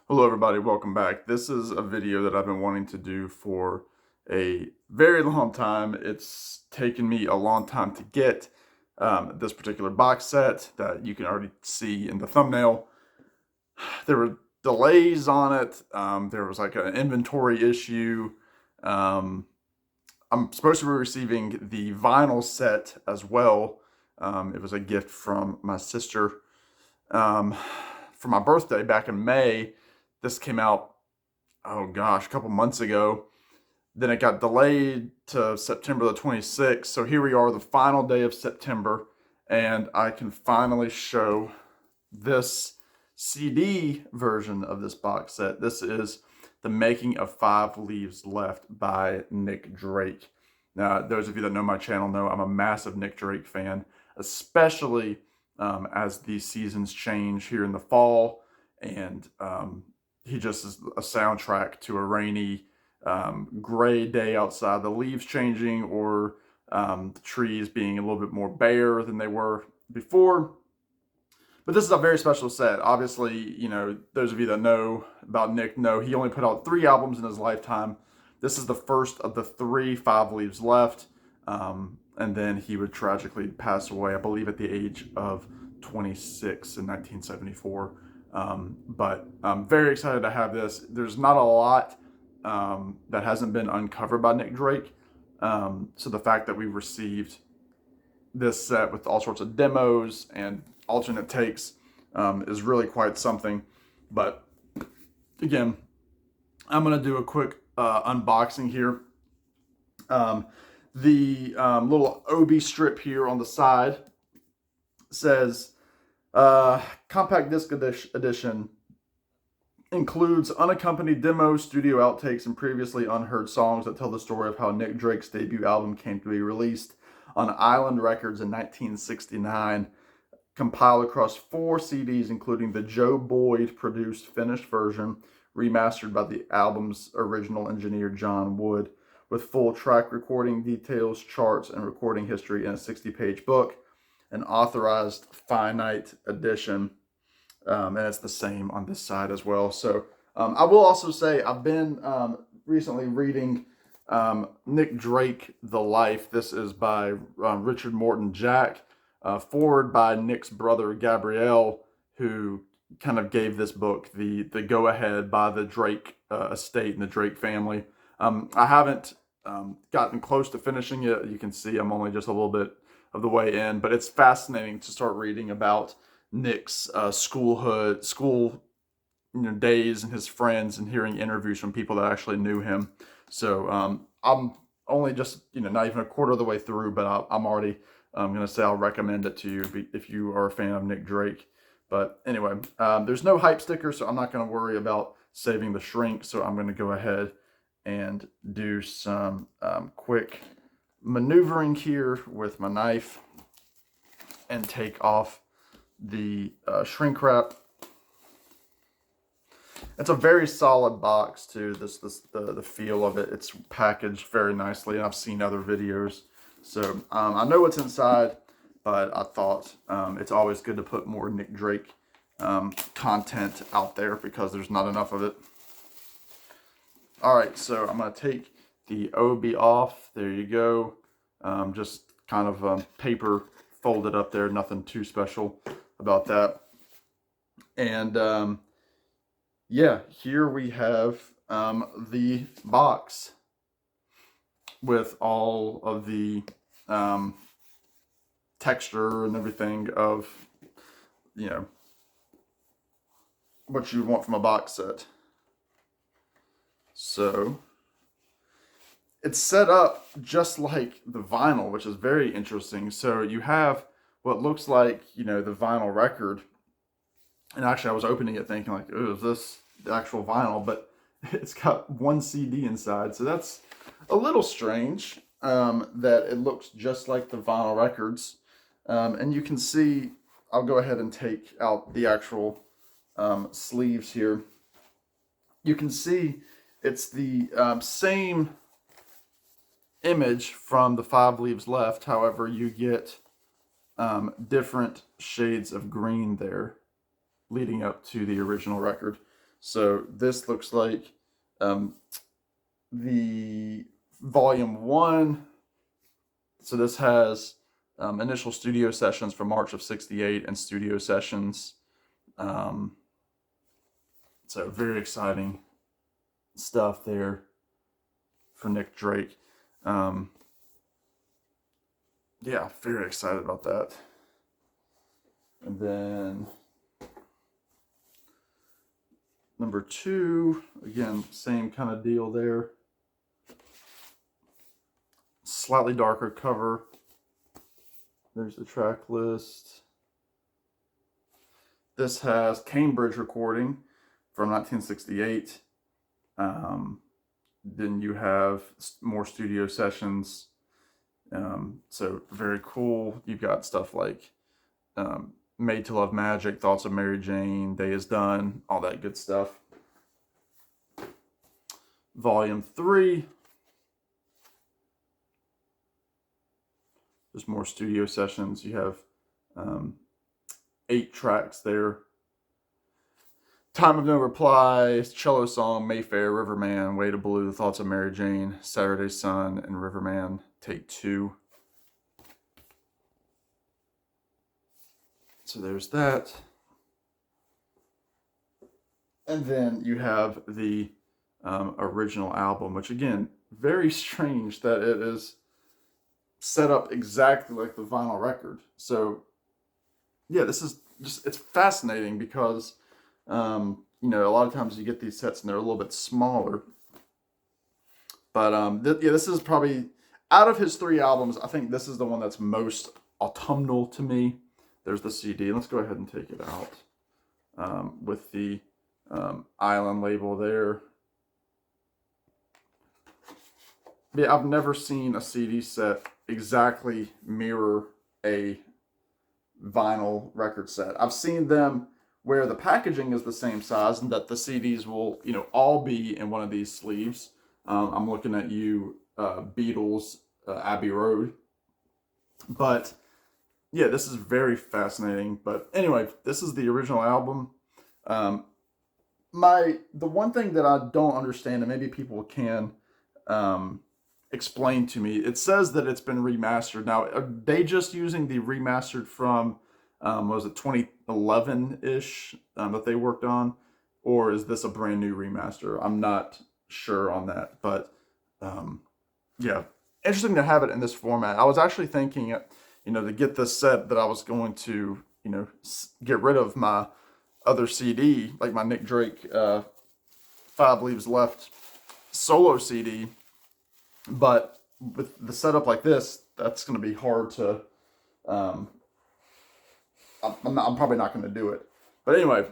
Hello everybody, welcome back. This is a video that I've been wanting to do for a very long time. It's taken me a long time to get this particular box set that you can already see in the thumbnail. There were delays on it. There was like an inventory issue. Um, I'm supposed to be receiving the vinyl set as well. It was a gift from my sister for my birthday back in May. This came out, oh gosh, a couple months ago. Then it got delayed to September the 26th. So here we are, the final day of September, and I can finally show this CD version of this box set. This is The Making of Five Leaves Left by Nick Drake. Now, those of you that know my channel know I'm a massive Nick Drake fan, especially as the seasons change here in the fall, and he just is a soundtrack to a rainy, gray day outside, the leaves changing, or the trees being a little bit more bare than they were before. But this is a very special set. Obviously, you know, those of you that know about Nick know he only put out 3 albums in his lifetime. This is the first of the 3 Five Leaves Left. And then he would tragically pass away, I believe, at the age of 26 in 1974. But I'm very excited to have this. There's not a lot that hasn't been uncovered by Nick Drake. So the fact that we received this set with all sorts of demos and alternate takes is really quite something. But again, I'm going to do a quick unboxing here. The little OB strip here on the side says Compact Disc Edition includes unaccompanied demos, studio outtakes, and previously unheard songs that tell the story of how Nick Drake's debut album came to be released on Island Records in 1969, compiled across 4 CDs, including the Joe Boyd produced finished version, remastered by the album's original engineer John Wood, with full track recording details, charts, and recording history in a 60-page book, an authorized finite edition, and it's the same on this side as well. So I will also say I've been recently reading Nick Drake, The Life. This is by Richard Morton Jack, forward by Nick's brother Gabriel, who kind of gave this book the go-ahead by the Drake estate and the Drake family. I haven't gotten close to finishing it. You can see I'm only just a little bit of the way in, but it's fascinating to start reading about Nick's school days and his friends, and hearing interviews from people that actually knew him. So I'm only just not even a quarter of the way through, but I'm already going to say I'll recommend it to you if you are a fan of Nick Drake. But anyway, there's no hype sticker, so I'm not going to worry about saving the shrink. So I'm going to go ahead and do some quick maneuvering here with my knife and take off the shrink wrap. It's a very solid box too. The feel of it. It's packaged very nicely, and I've seen other videos, so I know what's inside. But I thought it's always good to put more Nick Drake content out there because there's not enough of it. All right, so I'm gonna take the OB off. There you go. Just kind of paper folded up there. Nothing too special about that. And yeah, here we have the box with all of the texture and everything of, what you want from a box set. So it's set up just like the vinyl, which is very interesting. So you have what looks like, the vinyl record. And actually, I was opening it thinking like, oh, is this the actual vinyl? But it's got 1 CD inside. So that's a little strange that it looks just like the vinyl records. And you can see, I'll go ahead and take out the actual sleeves here. You can see it's the same image from the Five Leaves Left. However, you get different shades of green there leading up to the original record. So this looks like the volume 1. So this has initial studio sessions from March of '68 and studio sessions. So very exciting stuff there for Nick Drake. Yeah, very excited about that. And then number 2, again, same kind of deal there. Slightly darker cover. There's the track list. This has Cambridge recording from 1968. Then you have more studio sessions. So very cool. You've got stuff like Made to Love Magic, Thoughts of Mary Jane, Day is Done, all that good stuff. Volume 3. There's more studio sessions. You have 8 tracks there. Time of No Reply, Cello Song, Mayfair, Riverman, Way to Blue, Thoughts of Mary Jane, Saturday Sun, and Riverman, Take 2. So there's that. And then you have the original album, which again, very strange that it is set up exactly like the vinyl record. So yeah, this is just, it's fascinating because you know, a lot of times you get these sets and they're a little bit smaller. But yeah, this is probably, out of his 3 albums, I think this is the one that's most autumnal to me. There's the CD. Let's go ahead and take it out with the Island label there. Yeah, I've never seen a CD set exactly mirror a vinyl record set. I've seen them where the packaging is the same size and that the CDs will, you know, all be in one of these sleeves. I'm looking at you, Beatles, Abbey Road. But yeah, this is very fascinating. But anyway, this is the original album. The one thing that I don't understand, and maybe people can explain to me, it says that it's been remastered. Now, are they just using the remastered from, was it 2011-ish that they worked on? Or is this a brand new remaster? I'm not sure on that. But yeah, interesting to have it in this format. I was actually thinking, you know, to get this set that I was going to, you know, get rid of my other CD, like my Nick Drake 5 Leaves Left solo CD. But with the setup like this, that's going to be hard to, I'm probably not going to do it. But anyway,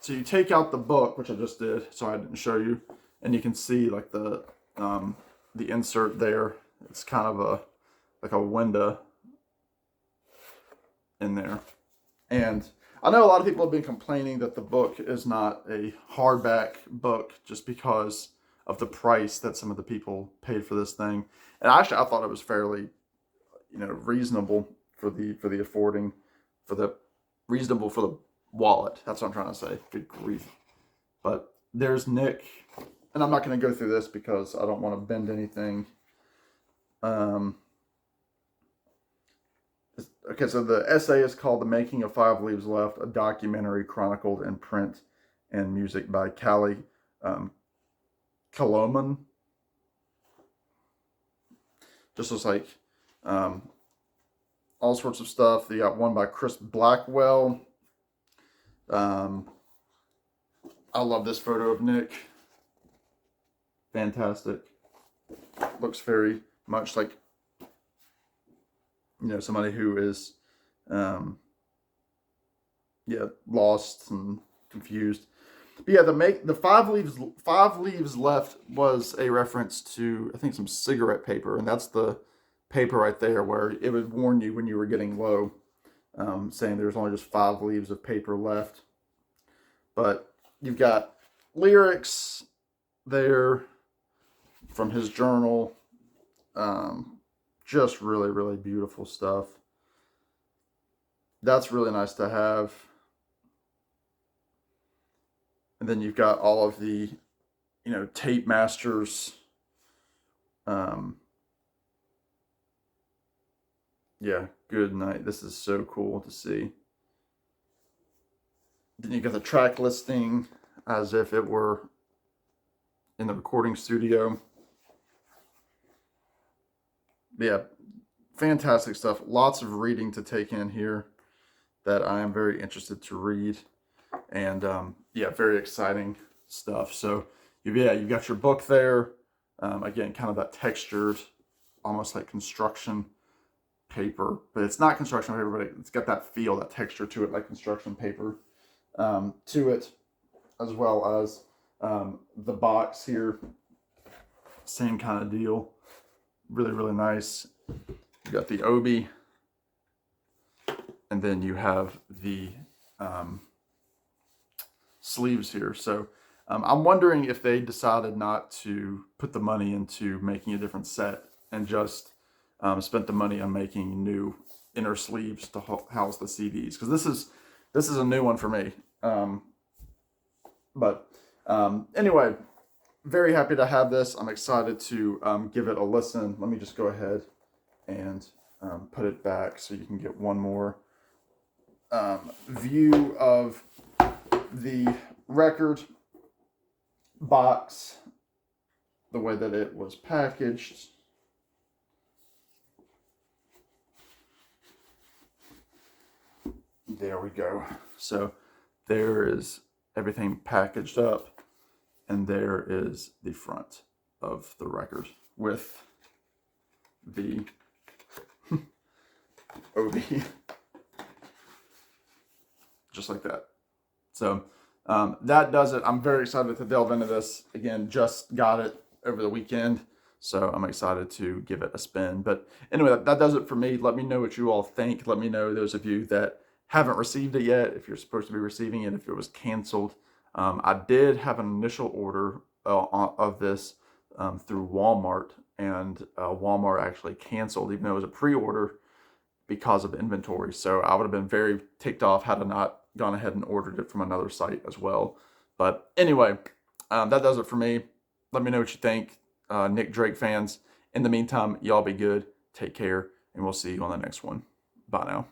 so you take out the book, which I just did, so I didn't show you, and you can see like the insert there. It's kind of like a window in there. And I know a lot of people have been complaining that the book is not a hardback book just because of the price that some of the people paid for this thing. And actually, I thought it was fairly, you know, reasonable for the affording, reasonable for the wallet. That's what I'm trying to say. Good grief. But there's Nick, and I'm not going to go through this because I don't want to bend anything. Okay, so the essay is called "The Making of 5 Leaves Left," a documentary chronicled in print and music by Callie Kaloman. Just looks like all sorts of stuff. You got one by Chris Blackwell. I love this photo of Nick. Fantastic. Looks very much like, you know, somebody who is lost and confused. But yeah, the 5 leaves left was a reference to, I think, some cigarette paper, and that's the paper right there where it would warn you when you were getting low, saying there's only just 5 leaves of paper left. But you've got lyrics there from his journal. Just really, really beautiful stuff. That's really nice to have. And then you've got all of the, Tape Masters. Yeah, good night. This is so cool to see. Then you got the track listing as if it were in the recording studio. Yeah, fantastic stuff. Lots of reading to take in here that I am very interested to read. And yeah, very exciting stuff. So you've got your book there. Again, kind of that textured, almost like construction paper, but it's not construction paper, but it's got that feel, that texture to it, like construction paper to it, as well as the box here, same kind of deal. Really, really nice. You got the Obi, and then you have the sleeves here. So I'm wondering if they decided not to put the money into making a different set and just spent the money on making new inner sleeves to house the CDs, because this is a new one for me. But anyway, very happy to have this. I'm excited to give it a listen. Let me just go ahead and put it back so you can get one more view of the record box, the way that it was packaged. There we go. So there is everything packaged up, and there is the front of the record with the Obi, just like that. So that does it. I'm very excited to delve into this. Again, just got it over the weekend, so I'm excited to give it a spin. But anyway, that does it for me. Let me know what you all think. Let me know, those of you that haven't received it yet, if you're supposed to be receiving it, if it was canceled. I did have an initial order of this through Walmart, and Walmart actually canceled, even though it was a pre-order, because of inventory. So I would have been very ticked off had I not gone ahead and ordered it from another site as well. But anyway, that does it for me. Let me know what you think, Nick Drake fans. In the meantime, y'all be good, take care, and we'll see you on the next one. Bye now.